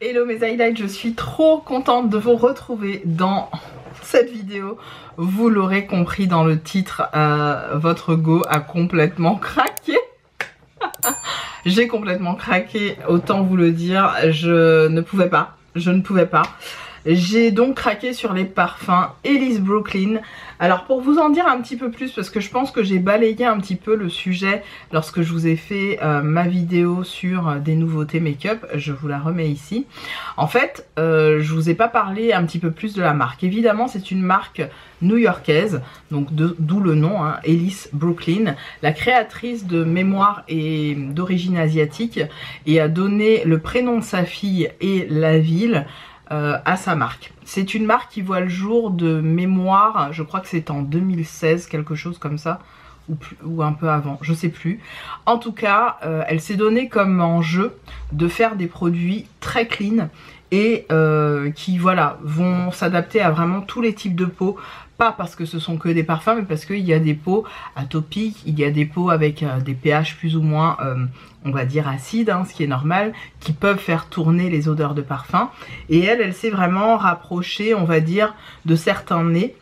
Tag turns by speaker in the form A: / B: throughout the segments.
A: Hello mes highlights, je suis trop contente de vous retrouver dans cette vidéo. Vous l'aurez compris dans le titre, votre go a complètement craqué. J'ai complètement craqué, autant vous le dire, je ne pouvais pas. J'ai donc craqué sur les parfums Elise Brooklyn. Alors pour vous en dire un petit peu plus, parce que je pense que j'ai balayé un petit peu le sujet lorsque je vous ai fait ma vidéo sur des nouveautés make-up, je vous la remets ici. En fait, je vous ai pas parlé un petit peu plus de la marque. Évidemment, c'est une marque new-yorkaise, donc d'où le nom, hein, Elise Brooklyn, la créatrice de mémoire et d'origine asiatique, et a donné le prénom de sa fille et la ville à sa marque. C'est une marque qui voit le jour de mémoire, je crois que c'est en 2016, quelque chose comme ça, ou un peu avant, je sais plus. En tout cas, elle s'est donnée comme enjeu de faire des produits très clean et qui voilà, vont s'adapter à vraiment tous les types de peau. Pas parce que ce sont que des parfums, mais parce qu'il y a des peaux atopiques, il y a des peaux avec des pH plus ou moins, on va dire acides, hein, ce qui est normal, qui peuvent faire tourner les odeurs de parfum. Et elle s'est vraiment rapprochée, on va dire, de certains nez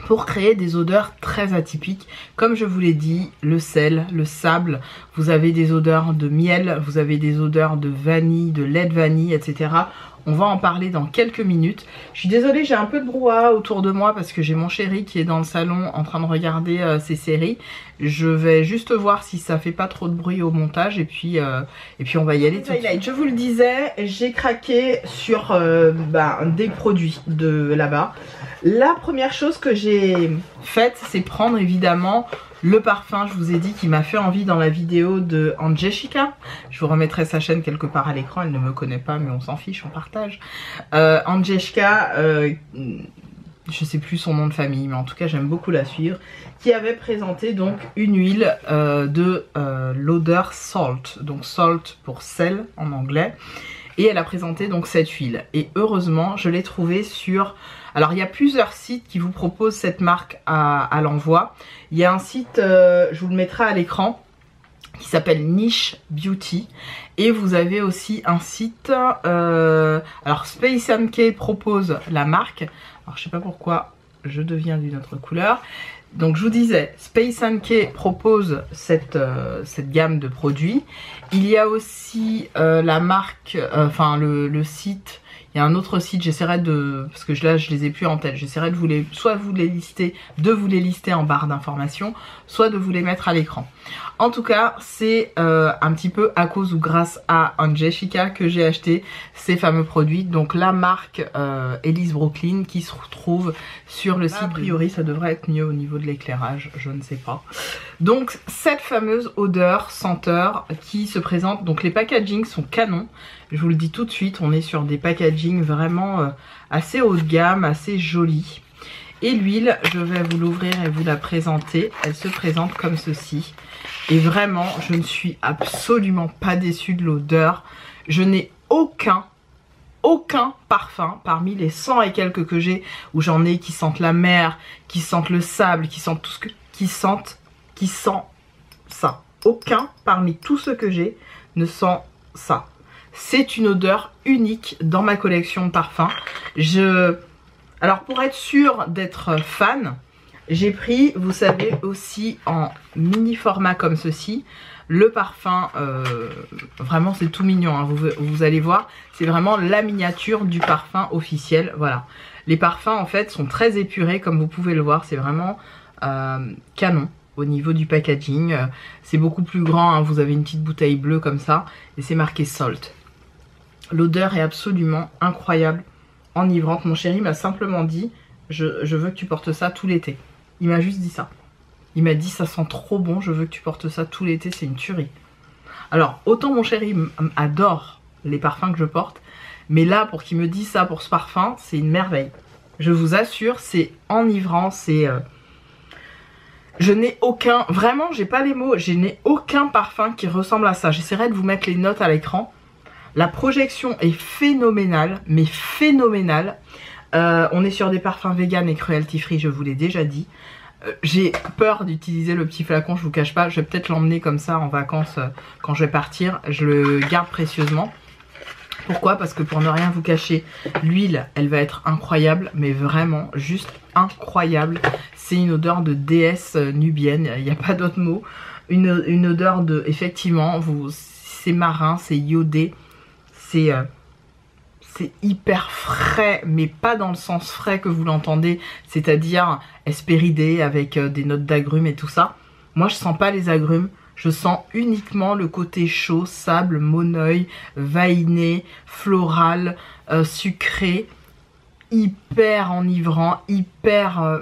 A: pour créer des odeurs très atypiques. Comme je vous l'ai dit, le sel, le sable, vous avez des odeurs de miel, vous avez des odeurs de vanille, de lait de vanille, etc. On va en parler dans quelques minutes. Je suis désolée, j'ai un peu de brouhaha autour de moi parce que j'ai mon chéri qui est dans le salon en train de regarder ses séries. Je vais juste voir si ça fait pas trop de bruit au montage et puis on va y aller tout de suite. Je vous le disais, j'ai craqué sur des produits de là-bas. La première chose que j'ai faite, c'est prendre évidemment le parfum, je vous ai dit, qui m'a fait envie dans la vidéo de Angéchica. Je vous remettrai sa chaîne quelque part à l'écran, elle ne me connaît pas mais on s'en fiche, on partage. Angéchica, je sais plus son nom de famille, mais en tout cas j'aime beaucoup la suivre, qui avait présenté donc une huile de l'odeur Salt, donc Salt pour sel en anglais. Et elle a présenté donc cette huile. Et heureusement, je l'ai trouvée sur... Alors, il y a plusieurs sites qui vous proposent cette marque à l'envoi. Il y a un site, je vous le mettrai à l'écran, qui s'appelle Niche Beauty. Et vous avez aussi un site... alors, Space & Key propose la marque. Alors, je sais pas pourquoi je deviens d'une autre couleur. Donc je vous disais, Space & Key propose cette gamme de produits. Il y a aussi la marque, le site, il y a un autre site, j'essaierai de, parce que là je les ai plus en tête, j'essaierai de vous les lister en barre d'informations, soit de vous les mettre à l'écran. En tout cas, c'est un petit peu à cause ou grâce à Angéchica que j'ai acheté ces fameux produits. Donc la marque Elise Brooklyn qui se retrouve sur le site. A priori, ça devrait être mieux au niveau de l'éclairage, je ne sais pas. Donc cette fameuse odeur, senteur qui se présente. Donc les packagings sont canons. Je vous le dis tout de suite, on est sur des packagings vraiment assez haut de gamme, assez jolis. Et l'huile, je vais vous l'ouvrir et vous la présenter. Elle se présente comme ceci. Et vraiment, je ne suis absolument pas déçue de l'odeur. Je n'ai aucun parfum parmi les 100 et quelques que j'ai, où j'en ai qui sentent la mer, qui sentent le sable, qui sentent tout ce que... qui sent ça. Aucun parmi tous ceux que j'ai ne sent ça. C'est une odeur unique dans ma collection de parfums. Alors pour être sûre d'être fan, j'ai pris, vous savez, aussi en mini format comme ceci, le parfum, vraiment c'est tout mignon, hein, vous allez voir, c'est vraiment la miniature du parfum officiel, voilà. Les parfums en fait sont très épurés comme vous pouvez le voir, c'est vraiment canon au niveau du packaging. C'est beaucoup plus grand, hein, vous avez une petite bouteille bleue comme ça et c'est marqué Salt. L'odeur est absolument incroyable, enivrante. Mon chéri m'a simplement dit, je veux que tu portes ça tout l'été. Il m'a juste dit ça. Il m'a dit, ça sent trop bon, je veux que tu portes ça tout l'été, c'est une tuerie. Alors, autant mon chéri adore les parfums que je porte, mais là, pour qu'il me dise ça pour ce parfum, c'est une merveille. Je vous assure, c'est enivrant, c'est... Je n'ai aucun... Vraiment, j'ai pas les mots, je n'ai aucun parfum qui ressemble à ça. J'essaierai de vous mettre les notes à l'écran. La projection est phénoménale, mais phénoménale. On est sur des parfums vegan et cruelty free, je vous l'ai déjà dit. J'ai peur d'utiliser le petit flacon, je vous cache pas. Je vais peut-être l'emmener comme ça en vacances quand je vais partir. Je le garde précieusement. Pourquoi? Parce que pour ne rien vous cacher, l'huile, elle va être incroyable, mais vraiment juste incroyable. C'est une odeur de déesse nubienne, il n'y a pas d'autre mot. Une odeur de, effectivement, c'est marin, c'est iodé, c'est hyper frais, mais pas dans le sens frais que vous l'entendez, c'est-à-dire hespéridé avec des notes d'agrumes et tout ça. Moi, je sens pas les agrumes. Je sens uniquement le côté chaud, sable, moneuil, vainé, floral, sucré, hyper enivrant, hyper...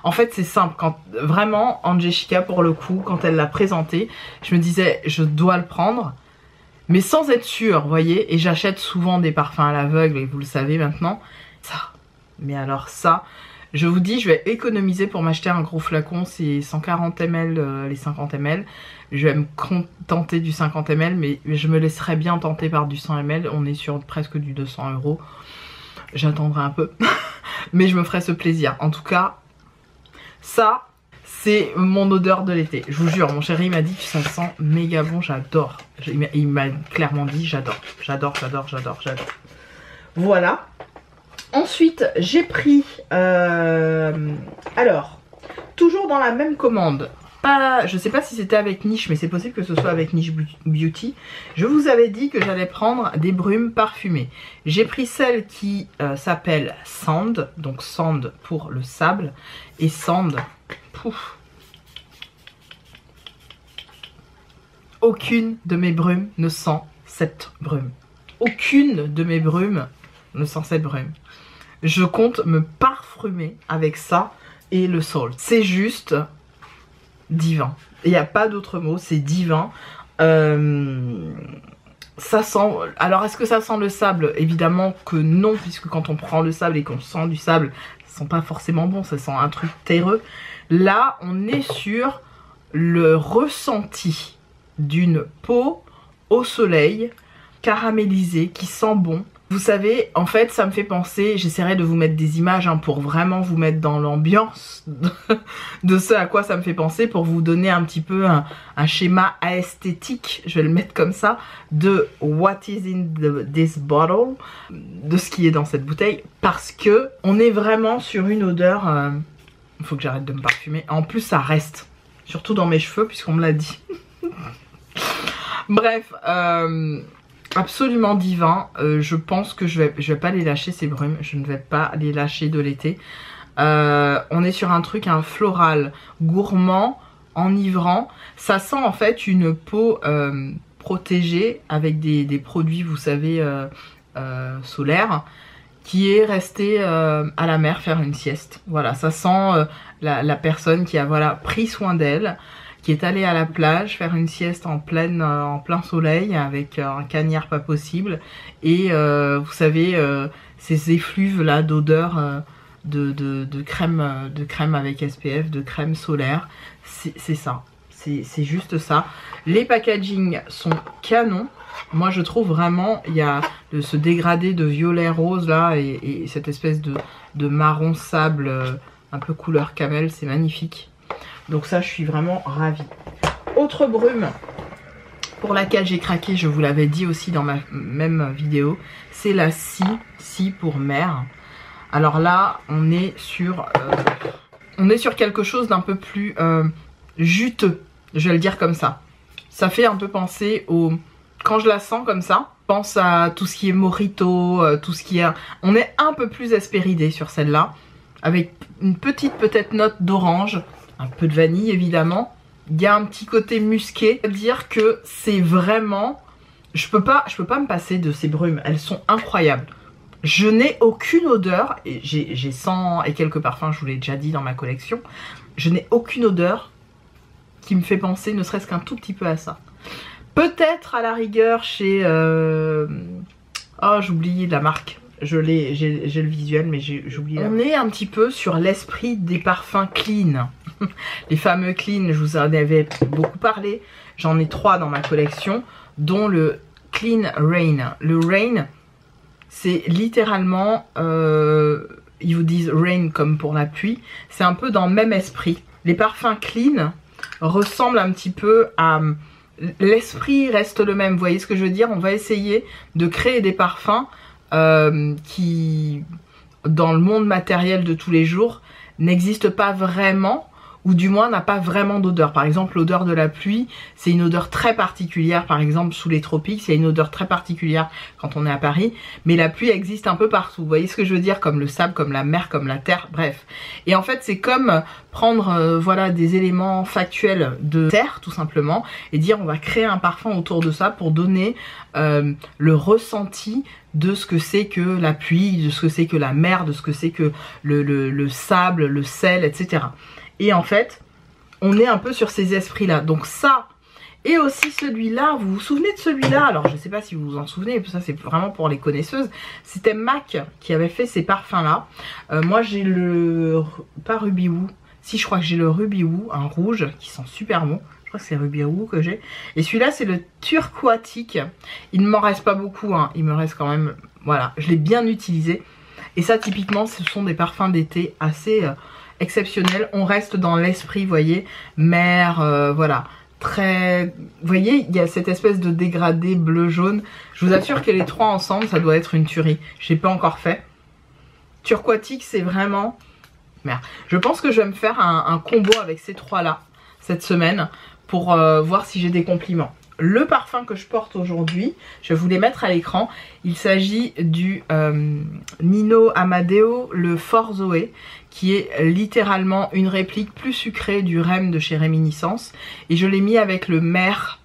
A: En fait, c'est simple. Vraiment, Angéchica, pour le coup, quand elle l'a présenté, je me disais, je dois le prendre, mais sans être sûre, vous voyez. Et j'achète souvent des parfums à l'aveugle, et vous le savez maintenant. Ça, mais alors ça... Je vous dis, je vais économiser pour m'acheter un gros flacon, c'est 140 ml, les 50 ml. Je vais me contenter du 50 ml, mais je me laisserai bien tenter par du 100 ml. On est sur presque du 200 €. J'attendrai un peu, mais je me ferai ce plaisir. En tout cas, ça, c'est mon odeur de l'été. Je vous jure, mon chéri m'a dit que ça sent méga bon, j'adore. Il m'a clairement dit, j'adore, j'adore, j'adore, j'adore, j'adore. Voilà. Ensuite, j'ai pris, alors, toujours dans la même commande, je sais pas si c'était avec Niche, mais c'est possible que ce soit avec Niche Beauty. Je vous avais dit que j'allais prendre des brumes parfumées. J'ai pris celle qui s'appelle Sand, donc Sand pour le sable, et Sand, pouf, aucune de mes brumes ne sent cette brume. Aucune de mes brumes ne sent cette brume. Je compte me parfumer avec ça et le Salt. C'est juste divin. Il n'y a pas d'autre mot, c'est divin. Ça sent... Alors, est-ce que ça sent le sable? Évidemment que non, puisque quand on prend le sable et qu'on sent du sable, ça sent pas forcément bon, ça sent un truc terreux. Là, on est sur le ressenti d'une peau au soleil, caramélisée, qui sent bon. Vous savez, en fait, ça me fait penser, j'essaierai de vous mettre des images hein, pour vraiment vous mettre dans l'ambiance de ce à quoi ça me fait penser, pour vous donner un petit peu un schéma esthétique, je vais le mettre comme ça, de what is in this bottle, de ce qui est dans cette bouteille, parce que on est vraiment sur une odeur, il faut que j'arrête de me parfumer, en plus ça reste, surtout dans mes cheveux puisqu'on me l'a dit. Bref, absolument divin. Je pense que je vais pas les lâcher ces brumes, je ne vais pas les lâcher de l'été. On est sur un truc floral, gourmand, enivrant. Ça sent en fait une peau protégée avec des produits, vous savez, solaires, qui est restée à la mer faire une sieste. Voilà, ça sent la personne qui a voilà, pris soin d'elle, qui est allée à la plage faire une sieste en plein soleil avec un cagnard pas possible. Et vous savez, ces effluves là d'odeur de crème avec SPF, de crème solaire, c'est ça. C'est juste ça. Les packaging sont canons. Moi je trouve vraiment, il y a ce dégradé de violet rose là et cette espèce de marron sable un peu couleur camel, c'est magnifique. Donc ça je suis vraiment ravie. Autre brume pour laquelle j'ai craqué, je vous l'avais dit aussi dans ma même vidéo, c'est la Si pour mer. Alors là on est sur quelque chose d'un peu plus juteux, je vais le dire comme ça. Ça fait un peu penser au... Quand je la sens comme ça, je pense à tout ce qui est mojito, tout ce qui est... On est un peu plus hespéridé sur celle-là, avec une petite peut-être note d'orange, un peu de vanille évidemment. Il y a un petit côté musqué, c'est-à-dire que c'est vraiment... Je peux pas me passer de ces brumes, elles sont incroyables. Je n'ai aucune odeur, et j'ai 100 et quelques parfums, je vous l'ai déjà dit dans ma collection. Je n'ai aucune odeur qui me fait penser ne serait-ce qu'un tout petit peu à ça. Peut-être à la rigueur chez... Oh, j'oublie la marque. J'ai le visuel, mais j'oublie. On est un petit peu sur l'esprit des parfums clean. Les fameux clean, je vous en avais beaucoup parlé. J'en ai 3 dans ma collection, dont le Clean Rain. Le Rain, c'est littéralement... ils vous disent rain comme pour la pluie. C'est un peu dans le même esprit. Les parfums clean ressemblent un petit peu à... l'esprit reste le même, vous voyez ce que je veux dire? On va essayer de créer des parfums qui, dans le monde matériel de tous les jours, n'existent pas vraiment, ou du moins n'a pas vraiment d'odeur. Par exemple, l'odeur de la pluie, c'est une odeur très particulière. Par exemple, sous les tropiques, c'est une odeur très particulière quand on est à Paris. Mais la pluie existe un peu partout. Vous voyez ce que je veux dire? Comme le sable, comme la mer, comme la terre, bref. Et en fait, c'est comme prendre voilà, des éléments factuels de terre, tout simplement, et dire on va créer un parfum autour de ça pour donner le ressenti de ce que c'est que la pluie, de ce que c'est que la mer, de ce que c'est que le sable, le sel, etc. Et en fait, on est un peu sur ces esprits-là. Donc ça, et aussi celui-là, vous vous souvenez de celui-là? Alors je ne sais pas si vous vous en souvenez, ça c'est vraiment pour les connaisseuses. C'était MAC qui avait fait ces parfums-là. Moi j'ai le, pas Ruby Woo, si je crois que j'ai le Ruby Woo, un rouge, qui sent super bon. Je crois que c'est Ruby Woo que j'ai. Et celui-là c'est le Turquatique. Il ne m'en reste pas beaucoup, hein. Il me reste quand même, voilà, je l'ai bien utilisé. Et ça typiquement ce sont des parfums d'été assez... exceptionnel. On reste dans l'esprit, vous voyez, mer, voilà, très, vous voyez, il y a cette espèce de dégradé bleu-jaune. Je vous assure que les trois ensemble, ça doit être une tuerie. Je l'ai pas encore fait. Turquatique, c'est vraiment, merde. Je pense que je vais me faire un combo avec ces trois-là cette semaine pour voir si j'ai des compliments. Le parfum que je porte aujourd'hui, je vais vous les mettre à l'écran. Il s'agit du Nino Amadeo, le Fort Zoé, qui est littéralement une réplique plus sucrée du Rem de chez Réminiscence. Et je l'ai mis avec le Mer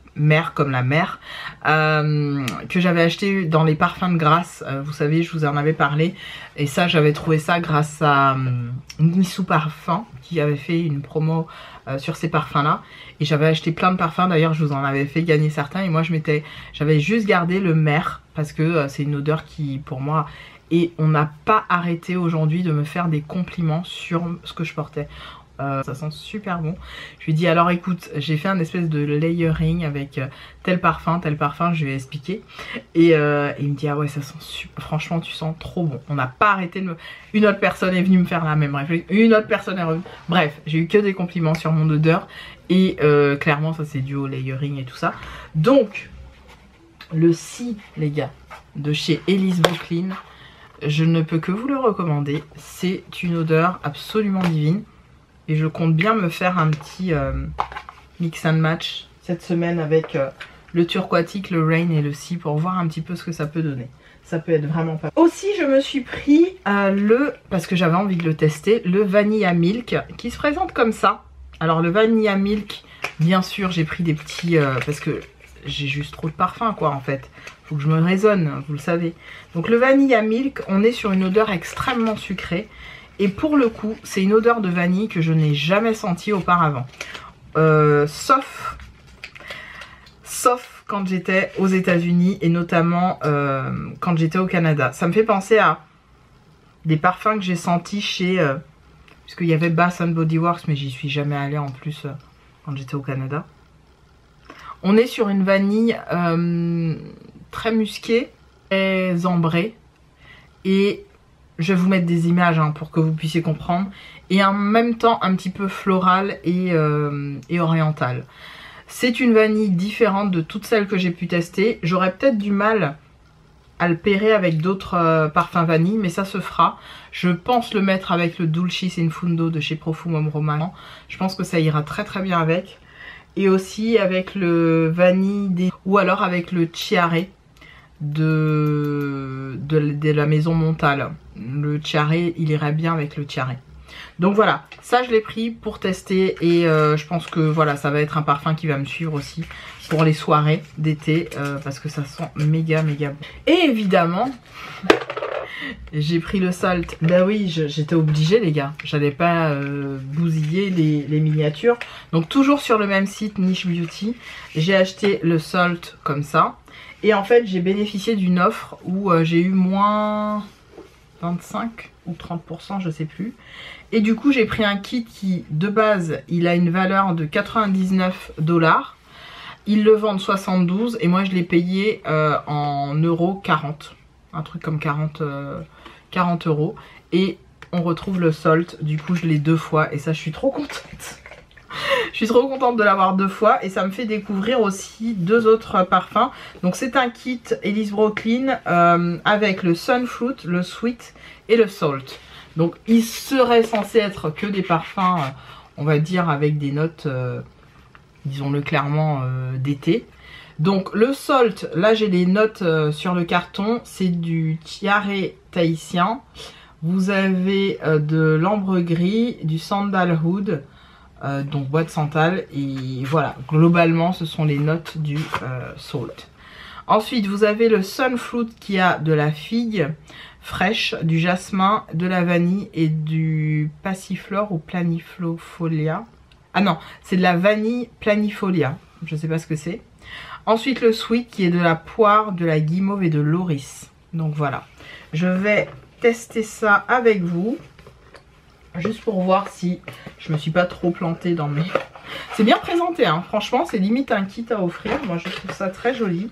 A: comme la mer, que j'avais acheté dans les parfums de Grasse. Vous savez, je vous en avais parlé. Et ça, j'avais trouvé ça grâce à Nissou Parfum, qui avait fait une promo sur ces parfums-là. Et j'avais acheté plein de parfums. D'ailleurs, je vous en avais fait gagner certains. Et moi, j'avais juste gardé le Mer, parce que c'est une odeur qui, pour moi... Et on n'a pas arrêté aujourd'hui de me faire des compliments sur ce que je portais. Ça sent super bon. Je lui ai dit alors écoute, j'ai fait un espèce de layering avec tel parfum, je lui ai expliqué. Et il me dit ah ouais ça sent super, franchement tu sens trop bon. On n'a pas arrêté de me... Une autre personne est venue me faire la même réflexion. Une autre personne est revenue. Bref, j'ai eu que des compliments sur mon odeur. Et clairement ça c'est dû au layering et tout ça. Donc le Si les gars de chez Elise Boucline. Je ne peux que vous le recommander. C'est une odeur absolument divine. Et je compte bien me faire un petit mix and match cette semaine avec le Turquatique, le Rain et le Si pour voir un petit peu ce que ça peut donner. Ça peut être vraiment pas mal. Aussi, je me suis pris parce que j'avais envie de le tester, le Vanilla Milk qui se présente comme ça. Alors le Vanilla Milk, bien sûr, j'ai pris des petits... parce que j'ai juste trop de parfum quoi en fait. Faut que je me raisonne, vous le savez. Donc le Vanilla Milk, on est sur une odeur extrêmement sucrée. Et pour le coup, c'est une odeur de vanille que je n'ai jamais sentie auparavant. Sauf quand j'étais aux États-Unis et notamment quand j'étais au Canada. Ça me fait penser à des parfums que j'ai sentis chez... puisqu'il y avait Bath & Body Works, mais j'y suis jamais allée en plus quand j'étais au Canada. On est sur une vanille très musquée, très ambrée. Et je vais vous mettre des images hein, pour que vous puissiez comprendre. Et en même temps un petit peu florale et orientale. C'est une vanille différente de toutes celles que j'ai pu tester. J'aurais peut-être du mal à le pairer avec d'autres parfums vanille, mais ça se fera. Je pense le mettre avec le Dulcis in Fundo de chez Profumum Romano. Je pense que ça ira très très bien avec. Et aussi avec le vanille ou alors avec le Chiare de la maison Montal. Le Chiare, il irait bien avec le Chiare. Donc voilà, ça je l'ai pris pour tester et je pense que voilà, ça va être un parfum qui va me suivre aussi pour les soirées d'été parce que ça sent méga méga bon. Et évidemment, j'ai pris le Salt. Bah oui, j'étais obligée les gars, j'allais pas bousiller les miniatures. Donc toujours sur le même site Niche Beauty, j'ai acheté le Salt comme ça. Et en fait j'ai bénéficié d'une offre où j'ai eu moins 25 ou 30%, je sais plus. Et du coup j'ai pris un kit qui de base il a une valeur de 99 $. Ils le vendent 72 et moi je l'ai payé en euros 40. Un truc comme 40 €. Et on retrouve le Salt, du coup je l'ai 2 fois et ça je suis trop contente. Je suis trop contente de l'avoir 2 fois et ça me fait découvrir aussi 2 autres parfums. Donc c'est un kit Elise Brooklyn avec le Sunfruit, le Sweet et le Salt. Donc il serait censé être que des parfums, on va dire avec des notes, disons-le clairement, d'été. Donc le Salt, là j'ai les notes sur le carton, c'est du tiare tahitien. Vous avez de l'ambre gris, du sandalwood, donc bois de santal, et voilà, globalement ce sont les notes du Salt. Ensuite vous avez le Sunfruit qui a de la figue fraîche, du jasmin, de la vanille et du passiflore ou planifolia. Ah non, c'est de la vanille planifolia, je sais pas ce que c'est. Ensuite le Sweet qui est de la poire, de la guimauve et de l'oris. Donc voilà, je vais tester ça avec vous, juste pour voir si je me suis pas trop plantée dans mes... C'est bien présenté, hein. Franchement c'est limite un kit à offrir, moi je trouve ça très joli.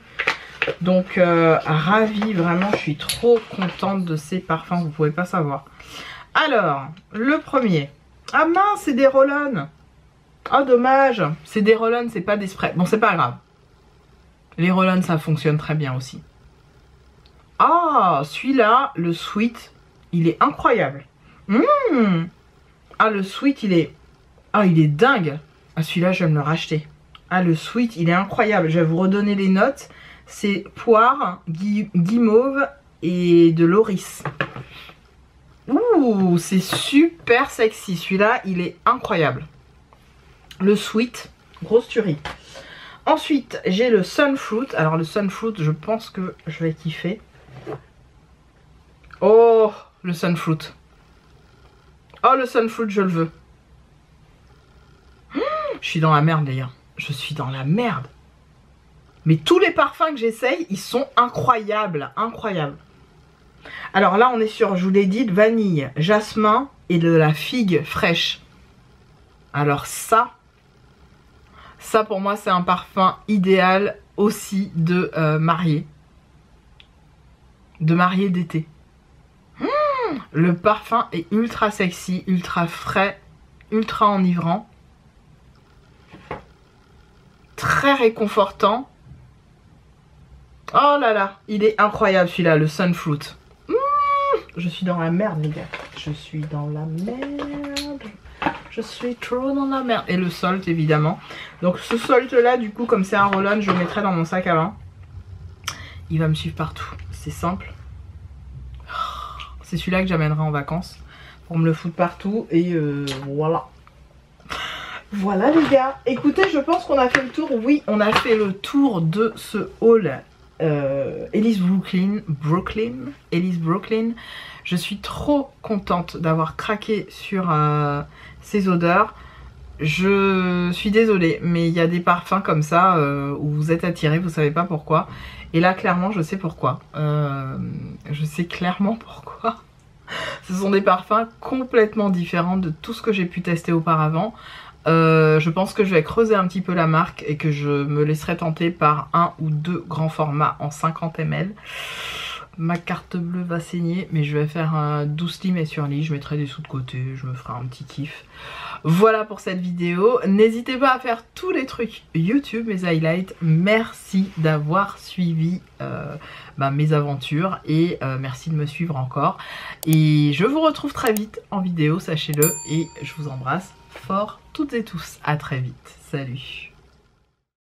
A: Donc ravie, vraiment je suis trop contente de ces parfums, vous pouvez pas savoir. Alors, le premier, ah mince c'est des roll-on. Oh dommage, c'est des roll-on, c'est pas des sprays. Bon c'est pas grave, les roll-on ça fonctionne très bien aussi. Ah, celui-là, le Sweet, il est incroyable. Ah, le Sweet, il est... Ah, il est dingue. Ah, celui-là, je vais me le racheter. Ah, le Sweet, il est incroyable. Je vais vous redonner les notes. C'est poire, guimauve et de l'oris. Ouh, c'est super sexy. Celui-là, il est incroyable. Le Sweet, grosse tuerie. Ensuite, j'ai le Sunfruit. Alors, le Sunfruit, je pense que je vais kiffer. Oh, le Sunfruit. Oh, le Sunfruit, je le veux. Je suis dans la merde, les gars. Je suis dans la merde. Mais tous les parfums que j'essaye, ils sont incroyables. Incroyables. Alors là, on est sur, je vous l'ai dit, de vanille, jasmin et de la figue fraîche. Alors ça pour moi, c'est un parfum idéal aussi de mariée. De mariée d'été. Le parfum est ultra sexy, ultra frais, ultra enivrant. Très réconfortant. Oh là là, il est incroyable celui-là, le Sunfruit. Je suis dans la merde les gars. Je suis dans la merde. Je suis trop dans la merde. Et le Salt évidemment. Donc ce Salt là du coup comme c'est un roll-on, je le mettrai dans mon sac à main. Il va me suivre partout. C'est simple. C'est celui-là que j'amènerai en vacances pour me le foutre partout et voilà. Voilà les gars. Écoutez, je pense qu'on a fait le tour. Oui, on a fait le tour de ce haul Elise Brooklyn. Je suis trop contente d'avoir craqué sur ces odeurs. Je suis désolée, mais il y a des parfums comme ça où vous êtes attirés, vous savez pas pourquoi. Et là, clairement, je sais pourquoi. Je sais clairement pourquoi. Ce sont des parfums complètement différents de tout ce que j'ai pu tester auparavant. Je pense que je vais creuser un petit peu la marque et que je me laisserai tenter par 1 ou 2 grands formats en 50 ml. Ma carte bleue va saigner, mais je vais faire un 12 slim et sur lit. Je mettrai des sous de côté, je me ferai un petit kiff. Voilà pour cette vidéo. N'hésitez pas à faire tous les trucs YouTube, mes highlights. Merci d'avoir suivi mes aventures et merci de me suivre encore. Et je vous retrouve très vite en vidéo, sachez-le. Et je vous embrasse fort toutes et tous. À très vite. Salut.